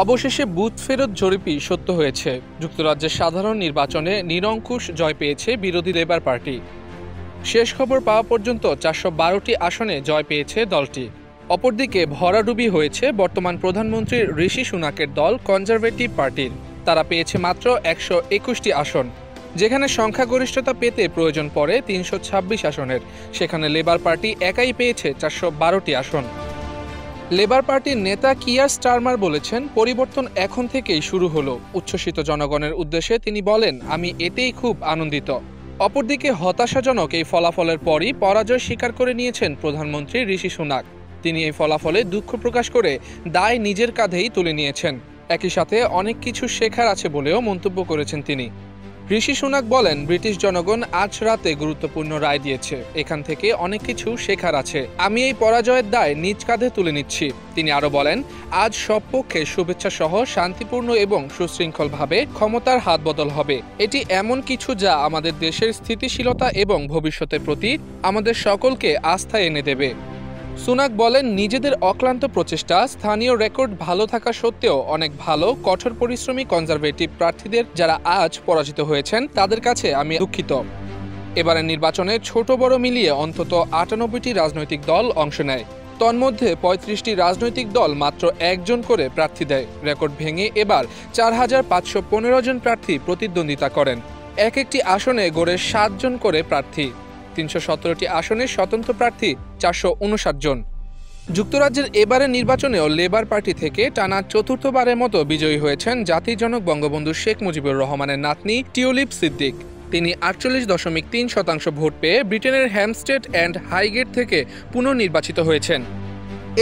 অবশেষে বুথ ফেরত জরিপই সত্য হয়েছে। যুক্তরাজ্যের সাধারণ নির্বাচনে নিরঙ্কুশ জয় পেয়েছে বিরোধী লেবার পার্টি। শেষ খবর পাওয়া পর্যন্ত ৪১২টি আসনে জয় পেয়েছে দলটি। অপরদিকে ভরাডুবি হয়েছে বর্তমান প্রধানমন্ত্রী ঋষি সুনাকের দল কনজারভেটিভ পার্টির। তারা পেয়েছে মাত্র ১২১টি আসন, যেখানে সংখ্যাগরিষ্ঠতা পেতে প্রয়োজন পড়ে ৩২৬ আসনের। সেখানে লেবার পার্টি একাই পেয়েছে ৪১২টি আসন। লেবার পার্টির নেতা কিয়ার স্টারমার বলেছেন, পরিবর্তন এখন থেকেই শুরু হলো। উচ্ছ্বসিত জনগণের উদ্দেশ্যে তিনি বলেন, আমি এতেই খুব আনন্দিত। অপরদিকে হতাশাজনক এই ফলাফলের পরই পরাজয় স্বীকার করে নিয়েছেন প্রধানমন্ত্রী ঋষি সুনাক। তিনি এই ফলাফলে দুঃখ প্রকাশ করে দায় নিজের কাঁধেই তুলে নিয়েছেন। একই সাথে অনেক কিছু শেখার আছে বলেও মন্তব্য করেছেন তিনি। ঋষি সুনাক বলেন, ব্রিটিশ জনগণ আজ রাতে গুরুত্বপূর্ণ রায় দিয়েছে। এখান থেকে অনেক কিছু শেখার আছে। আমি এই পরাজয়ের দায় নিজ কাঁধে তুলে নিচ্ছি। তিনি আরও বলেন, আজ সব পক্ষে শুভেচ্ছা সহ শান্তিপূর্ণ এবং সুশৃঙ্খলভাবে ক্ষমতার হাতবদল হবে। এটি এমন কিছু যা আমাদের দেশের স্থিতিশীলতা এবং ভবিষ্যতের প্রতি আমাদের সকলকে আস্থা এনে দেবে। সুনাক বলেন, নিজেদের অক্লান্ত প্রচেষ্টা, স্থানীয় রেকর্ড ভালো থাকা সত্ত্বেও অনেক ভালো কঠোর পরিশ্রমী কনজারভেটিভ প্রার্থীদের যারা আজ পরাজিত হয়েছেন তাদের কাছে আমি দুঃখিত। এবারের নির্বাচনে ছোট বড় মিলিয়ে অন্তত ৯৮টি রাজনৈতিক দল অংশ নেয়। তন্মধ্যে ৩৫টি রাজনৈতিক দল মাত্র একজন করে প্রার্থী দেয়। রেকর্ড ভেঙে এবার ৪৫১৫ জন প্রার্থী প্রতিদ্বন্দ্বিতা করেন। এক একটি আসনে গড়ে ৭ জন করে প্রার্থী। ৩১৭টি আসনে স্বতন্ত্র প্রার্থী ৪৫৯ জন। যুক্তরাজ্যের এবারের নির্বাচনেও লেবার পার্টি থেকে টানা চতুর্থবারের মতো বিজয়ী হয়েছেন জাতির জনক বঙ্গবন্ধু শেখ মুজিবুর রহমানের নাতনি টিউলিপ সিদ্দিক। তিনি ৪৮.৩% ভোট পেয়ে ব্রিটেনের হ্যামস্টেড অ্যান্ড হাইগেট থেকে পুনর্নির্বাচিত হয়েছেন।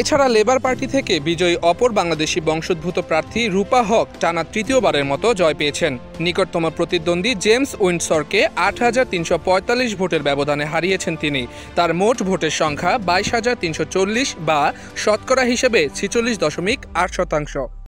এছাড়া লেবার পার্টি থেকে বিজয়ী অপর বাংলাদেশি বংশোদ্ভূত প্রার্থী রূপা হক টানা তৃতীয়বারের মতো জয় পেয়েছেন। নিকটতম প্রতিদ্বন্দ্বী জেমস উইন্ডসরকে ৮৩৪৫ ভোটের ব্যবধানে হারিয়েছেন তিনি। তার মোট ভোটের সংখ্যা ২২৩৪০ বা শতকরা হিসেবে ৪৬.৮%।